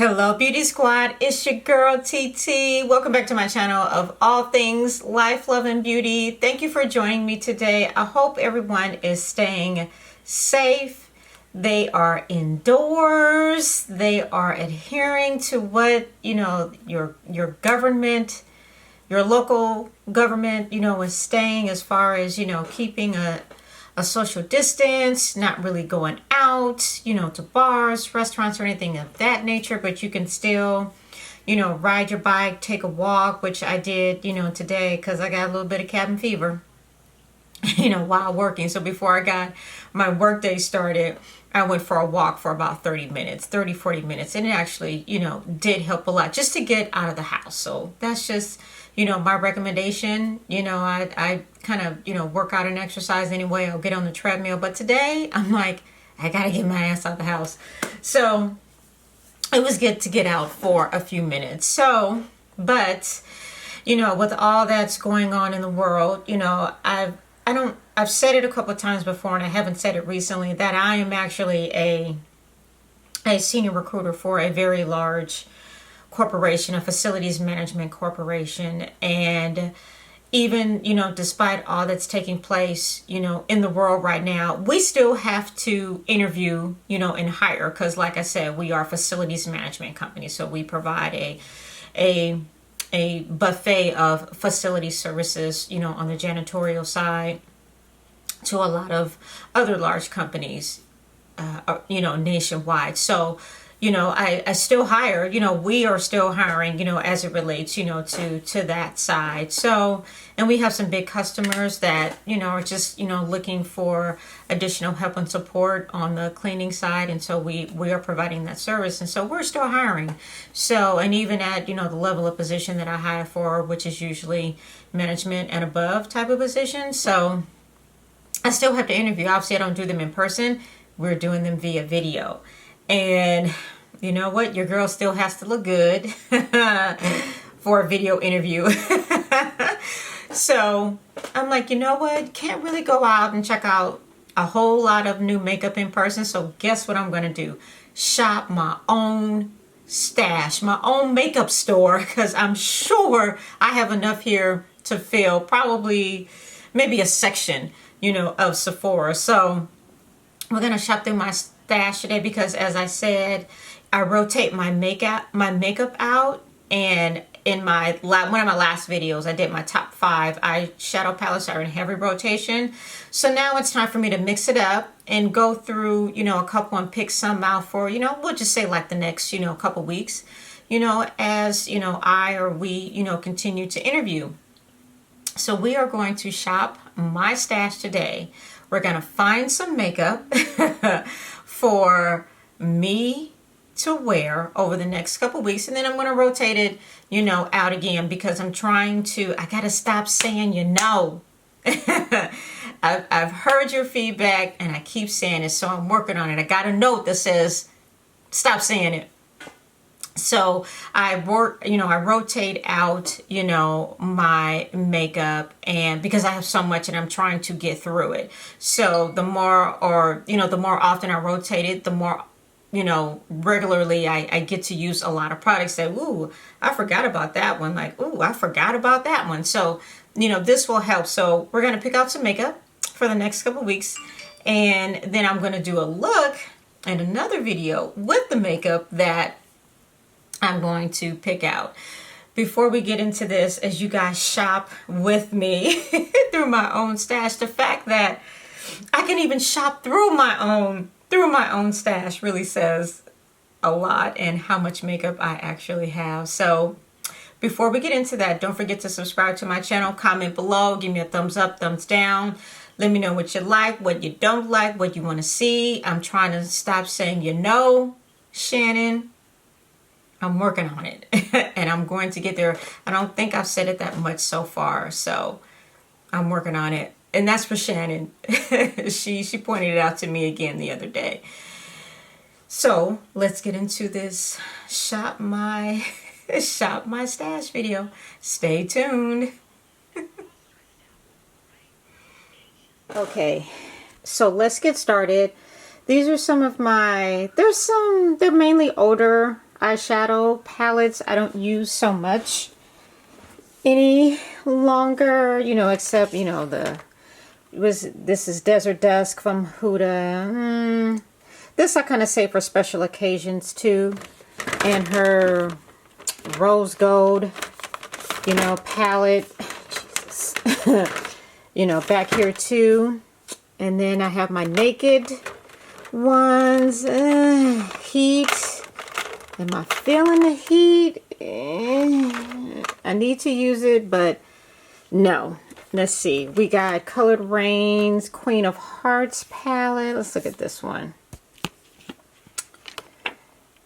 Hello Beauty Squad, it's your girl TeeTee. Welcome back to my channel of all things life, love, and beauty. Thank you for joining me today. I hope everyone is staying safe. They are indoors. They are adhering to what, your government, your local government, is staying as far as, keeping a social distance, not really going out, to bars, restaurants, or anything of that nature, but you can still, ride your bike, take a walk, which I did, today because I got a little bit of cabin fever, while working. So before I got my workday started, I went for a walk for about 40 minutes. And it actually, did help a lot just to get out of the house. So that's just, my recommendation. I kind of, work out and exercise anyway. I'll get on the treadmill. But today I'm like, I got to get my ass out of the house. So it was good to get out for a few minutes. So, but, with all that's going on in the world, I've said it a couple of times before, and I haven't said it recently, that I am actually a senior recruiter for a very large corporation, a facilities management corporation. And even, despite all that's taking place, in the world right now, we still have to interview, and hire, because like I said, we are a facilities management company. So we provide a buffet of facility services, on the janitorial side to a lot of other large companies, nationwide. So, I still hire, we are still hiring, as it relates, to that side. So, and we have some big customers that, are just, looking for additional help and support on the cleaning side. And so we are providing that service. And so we're still hiring. So, and even at, the level of position that I hire for, which is usually management and above type of position. So I still have to interview. Obviously, I don't do them in person. We're doing them via video. And you know what? Your girl still has to look good for a video interview. So I'm like, you know what? Can't really go out and check out a whole lot of new makeup in person. So guess what I'm going to do? Shop my own stash, my own makeup store, because I'm sure I have enough here to fill probably maybe a section, of Sephora. So we're going to shop through my stash today because, as I said, I rotate my makeup out. And in one of my last videos, I did my top 5 eyeshadow palettes are in heavy rotation. So now it's time for me to mix it up and go through, a couple and pick some out for, we'll just say like the next, couple weeks, as, I or we, continue to interview. So we are going to shop my stash today. We're going to find some makeup for me to wear over the next couple weeks. And then I'm going to rotate it, out again, because I got to stop saying, I've heard your feedback and I keep saying it. So I'm working on it. I got a note that says, stop saying it. So I rotate out, my makeup, and because I have so much and I'm trying to get through it. So the more often I rotate it, the more, regularly I get to use a lot of products that, ooh, I forgot about that one. Like, ooh, I forgot about that one. So, this will help. So we're going to pick out some makeup for the next couple weeks. And then I'm going to do a look and another video with the makeup that I'm going to pick out. Before we get into this, as you guys shop with me through my own stash, the fact that I can even shop through my own stash really says a lot, and how much makeup I actually have. So before we get into that, don't forget to subscribe to my channel, comment below, give me a thumbs up, thumbs down. Let me know what you like, what you don't like, what you want to see. I'm trying to stop saying, Shannon. I'm working on it and I'm going to get there. I don't think I've said it that much so far, so I'm working on it. And that's for Shannon. She pointed it out to me again the other day. So let's get into this shop my stash video. Stay tuned. Okay, so let's get started. These are some of my, they're mainly older eyeshadow palettes I don't use so much any longer, you know, except, you know, this is Desert Dusk from Huda. This I kind of say for special occasions too. And her rose gold, you know, palette. Jesus. You know, back here too. And then I have my Naked ones. Heat. Am I feeling the heat? I need to use it, but no. Let's see. We got Colored Rains, Queen of Hearts palette. Let's look at this one.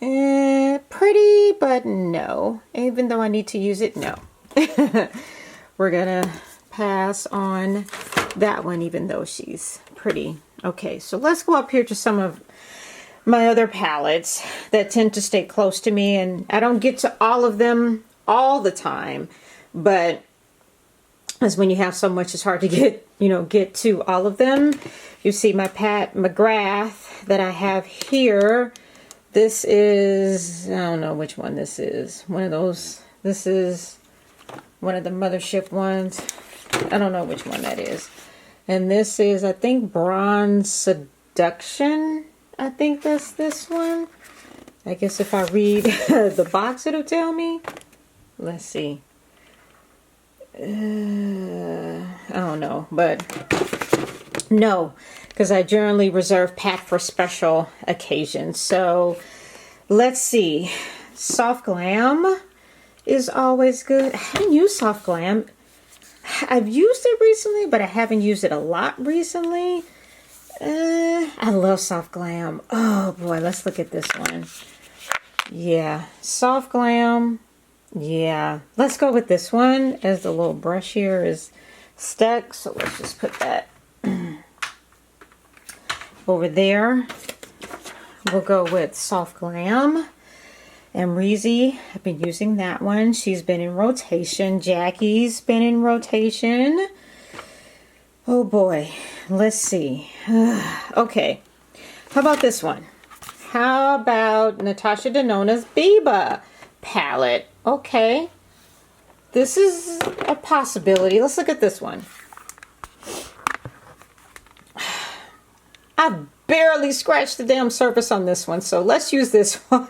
Pretty, but no. Even though I need to use it, no. We're gonna pass on that one, even though she's pretty. Okay, so let's go up here to some of my other palettes that tend to stay close to me, and I don't get to all of them all the time, but as when you have so much, it's hard to get, you know, get to all of them. You see my Pat McGrath that I have here. This is, I don't know which one this is. One of those. This is one of the mothership ones. I don't know which one that is. And this is, I think, Bronze Seduction. I think that's this one. I guess if I read the box, it'll tell me. Let's see. I don't know, but no, because I generally reserve Pat for special occasions. So let's see. Soft Glam is always good. I haven't used Soft Glam. I've used it recently, but I haven't used it a lot recently. I love Soft Glam. Oh boy, let's look at this one. Yeah, Soft Glam. Yeah, let's go with this one, as the little brush here is stuck. So let's just put that over there. We'll go with Soft Glam. And Reezy, I've been using that one. She's been in rotation. Jackie's been in rotation. Oh boy, let's see. Okay, how about this one? How about Natasha Denona's Biba palette? Okay, this is a possibility. Let's look at this one. I've barely scratched the damn surface on this one, so let's use this one.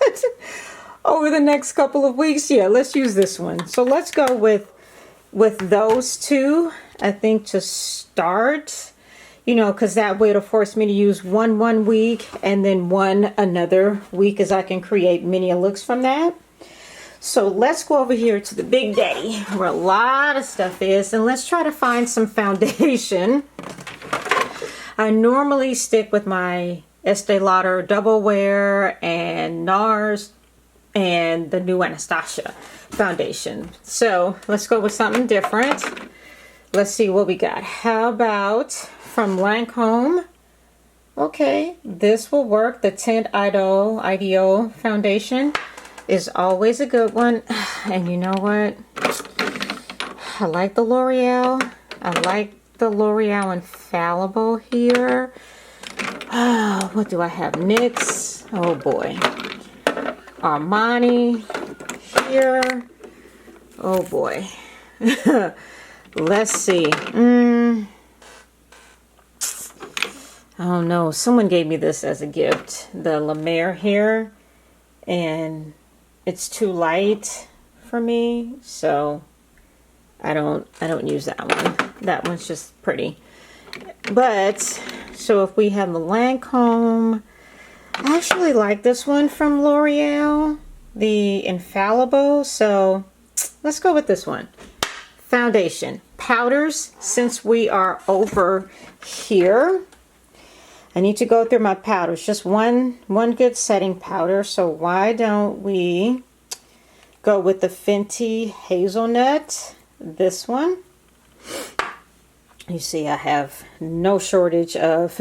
Over the next couple of weeks, yeah, let's use this one. So let's go with those two, I think, to start, you know, because that way it'll force me to use one week and then one another week, as I can create many looks from that. So let's go over here to the Big Daddy, where a lot of stuff is, and let's try to find some foundation. I normally stick with my Estee Lauder Double Wear and NARS and the new Anastasia foundation. So let's go with something different. Let's see what we got. How about from Lancome? Okay, this will work. The Tint IDO foundation is always a good one. And you know what? I like the L'Oreal. I like the L'Oreal Infallible here. What do I have? NYX. Oh boy. Armani here. Oh boy. Let's see. I don't know. Someone gave me this as a gift. The La Mer here. And it's too light for me. So I don't use that one. That one's just pretty. But so if we have the Lancome, I actually like this one from L'Oreal, the Infallible. So let's go with this one. Foundation. Powders, since we are over here, I need to go through my powders. Just one good setting powder. So why don't we go with the Fenty Hazelnut, this one. You see I have no shortage of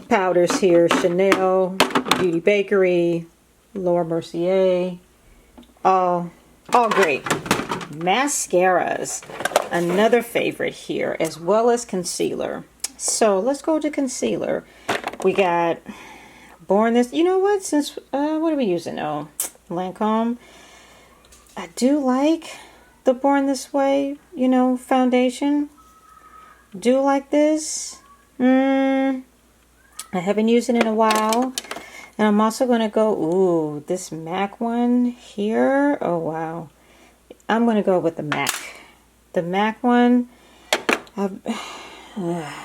powders here. Chanel, Beauty Bakery, Laura Mercier, all great. Mascaras, another favorite here, as well as concealer. So let's go to concealer. We got Born This. You know what? Since what are we using? Oh, Lancome. I do like the Born This Way, you know, foundation. Do like this. I haven't used it in a while. And I'm also going to go, ooh, this MAC one here. Oh, wow. I'm going to go with the MAC. The MAC one.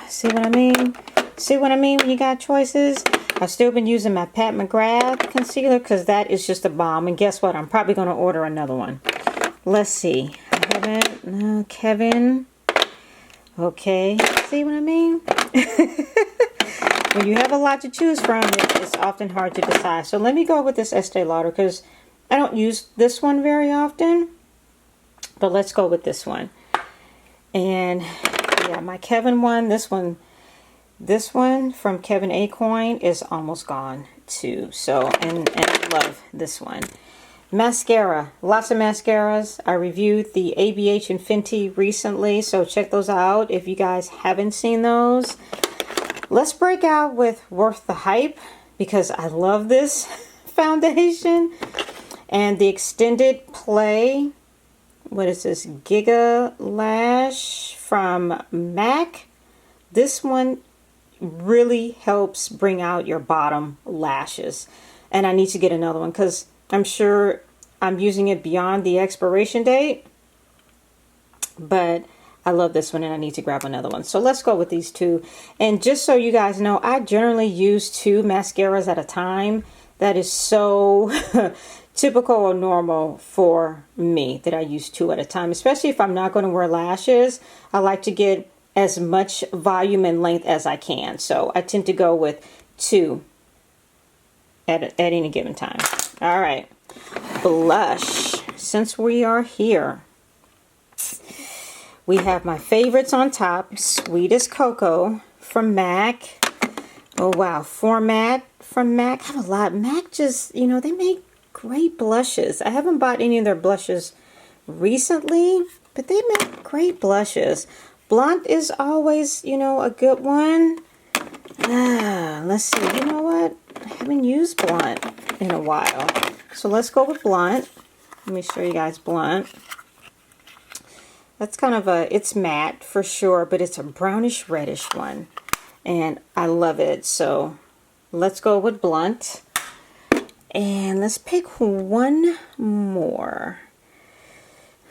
See what I mean? See what I mean when you got choices? I've still been using my Pat McGrath concealer because that is just a bomb. And guess what? I'm probably going to order another one. Let's see. I haven't. Kevin. Okay. See what I mean? When you have a lot to choose from, it's often hard to decide. So let me go with this Estee Lauder because I don't use this one very often. But let's go with this one. And yeah, my Kevin one, this one from Kevin Acoin is almost gone too. So, and I love this one. Mascara, lots of mascaras. I reviewed the ABH and Fenty recently, so check those out if you guys haven't seen those. Let's break out with Worth the Hype because I love this foundation. And the Extended Play, what is this? Giga Lash from MAC. This one really helps bring out your bottom lashes. And I need to get another one because I'm sure I'm using it beyond the expiration date. But I love this one and I need to grab another one. So let's go with these two. And just so you guys know, I generally use 2 mascaras at a time. That is so typical or normal for me that I use 2 at a time. Especially if I'm not going to wear lashes. I like to get as much volume and length as I can. So I tend to go with 2 at any given time. All right. Blush. Since we are here, we have my favorites on top. Sweetest Cocoa from MAC. Oh, wow. Format from MAC. I have a lot. MAC just, you know, they make great blushes. I haven't bought any of their blushes recently, but they make great blushes. Blunt is always, you know, a good one. Let's see. You know what? I haven't used Blunt in a while. So let's go with Blunt. Let me show you guys Blunt. That's kind of it's matte for sure, but it's a brownish reddish one. And I love it. So let's go with Blunt. And let's pick one more.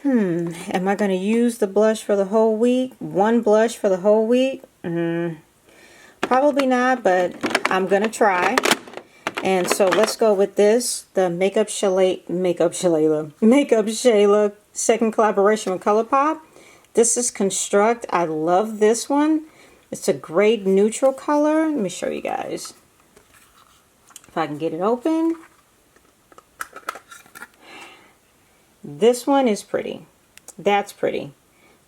Am I going to use the blush for the whole week? One blush for the whole week? Probably not, but I'm going to try. And so let's go with this. The Makeup Shayla second collaboration with ColourPop. This is Construct. I love this one. It's a great neutral color. Let me show you guys. If I can get it open. This one is pretty. That's pretty.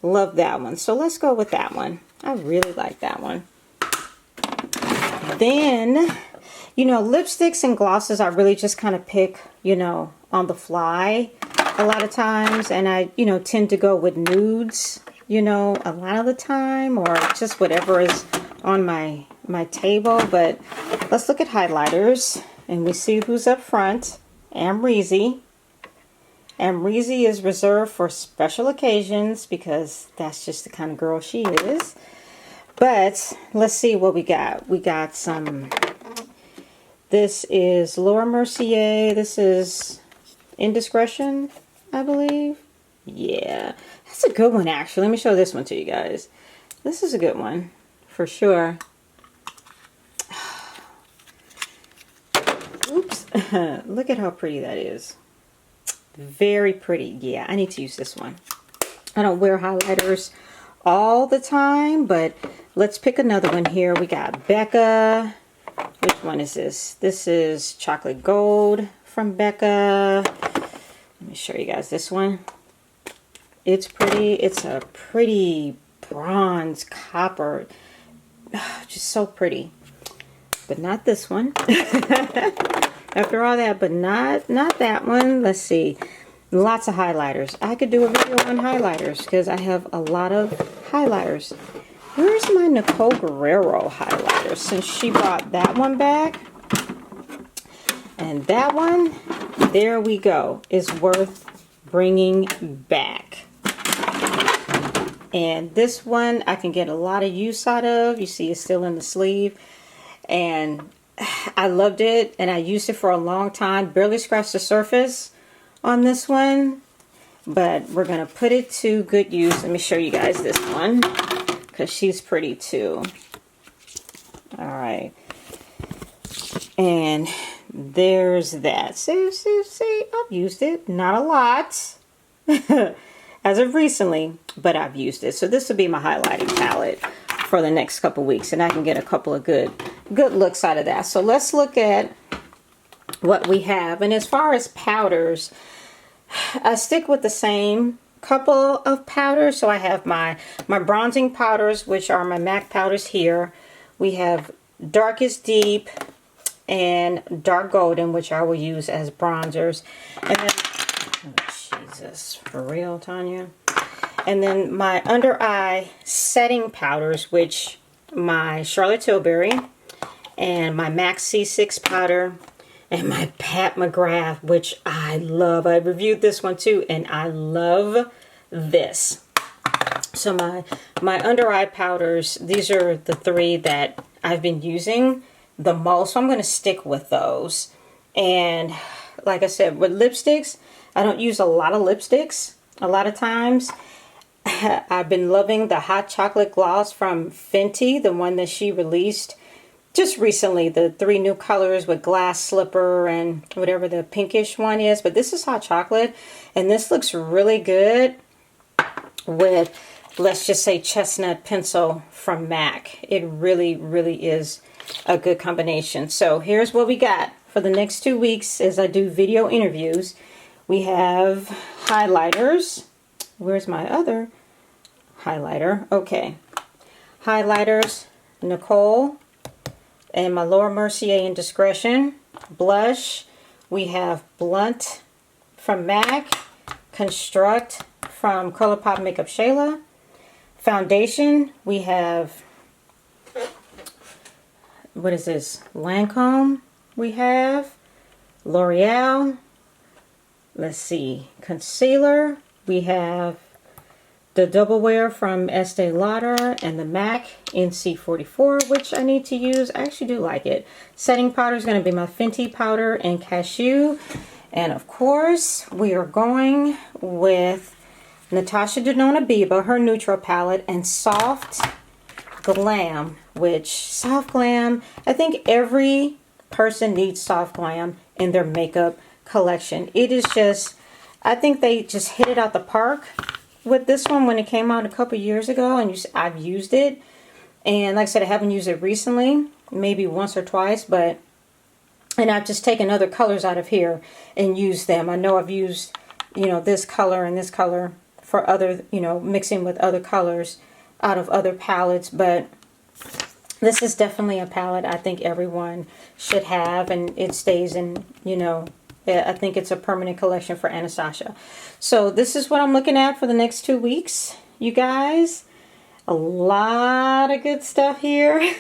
Love that one. So let's go with that one. I really like that one. Then, you know, lipsticks and glosses I really just kind of pick, you know, on the fly a lot of times. And I, you know, tend to go with nudes, you know, a lot of the time. Or just whatever is on my table. But let's look at highlighters. And we see who's up front. Amrezy. Amrezy is reserved for special occasions because that's just the kind of girl she is. But let's see what we got. We got some. This is Laura Mercier. This is Indiscretion, I believe. Yeah, that's a good one actually. Let me show this one to you guys. This is a good one for sure. Oops. Look at how pretty that is. Very pretty. Yeah, I need to use this one. I don't wear highlighters all the time, but let's pick another one here. We got Becca. Which one is this? This is Chocolate Gold from Becca. Let me show you guys this one. It's pretty. It's a pretty bronze copper. Just so pretty. But not this one. After all that, but not that one. Let's see. Lots of highlighters. I could do a video on highlighters because I have a lot of highlighters. Where's my Nicole Guerrero highlighter? Since she brought that one back. And that one. there we go. Is worth bringing back. And this one I can get a lot of use out of. You see it's still in the sleeve. And I loved it. And I used it for a long time. Barely scratched the surface on this one. But we're going to put it to good use. Let me show you guys this one. Because she's pretty too. Alright. And there's that. See, I've used it. Not a lot. As of recently, but I've used it. So this will be my highlighting palette for the next couple weeks, and I can get a couple of good looks out of that. So let's look at what we have. And as far as powders, I stick with the same couple of powders. So I have my bronzing powders, which are my MAC powders here. We have Darkest Deep and Dark Golden, which I will use as bronzers. And then Jesus, for real, Tanya. And then my under eye setting powders, which my Charlotte Tilbury and my MAC C6 powder and my Pat McGrath, which I love. I reviewed this one too, and I love this. So my under eye powders, these are the three that I've been using the most. So I'm going to stick with those. And like I said, with lipsticks, I don't use a lot of lipsticks a lot of times. I've been loving the hot chocolate gloss from Fenty, the one that she released just recently, the 3 new colors with glass slipper and whatever the pinkish one is. But this is hot chocolate, and this looks really good with, let's just say, chestnut pencil from MAC. It really, really is a good combination. So here's what we got for the next 2 weeks as I do video interviews. We have highlighters. Where's my other highlighter? Okay. Highlighters, Nicole, and my Laura Mercier Indiscretion. Blush, we have Blunt from MAC. Construct from ColourPop Makeup Shayla. Foundation, we have, what is this? Lancome, we have. L'Oreal. Let's see, concealer, we have the Double Wear from Estee Lauder and the MAC NC44, which I need to use. I actually do like it. Setting powder is going to be my Fenty powder and Cashew. And of course, we are going with Natasha Denona Biba, her neutral palette, and Soft Glam, which Soft Glam, I think every person needs Soft Glam in their makeup collection. It is just, I think they just hit it out the park with this one when it came out a couple years ago, and I've used it. And like I said, I haven't used it recently, maybe once or twice, but, and I've just taken other colors out of here and used them. I know I've used, you know, this color and this color for other, you know, mixing with other colors out of other palettes, but this is definitely a palette I think everyone should have, and it stays in, you know, I think it's a permanent collection for Anastasia. So this is what I'm looking at for the next 2 weeks, you guys. A lot of good stuff here.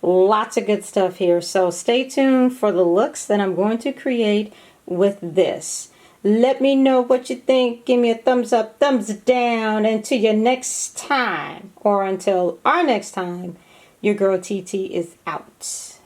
Lots of good stuff here. So stay tuned for the looks that I'm going to create with this. Let me know what you think. Give me a thumbs up, thumbs down. Until your next time, or until our next time, your girl TeeTee is out.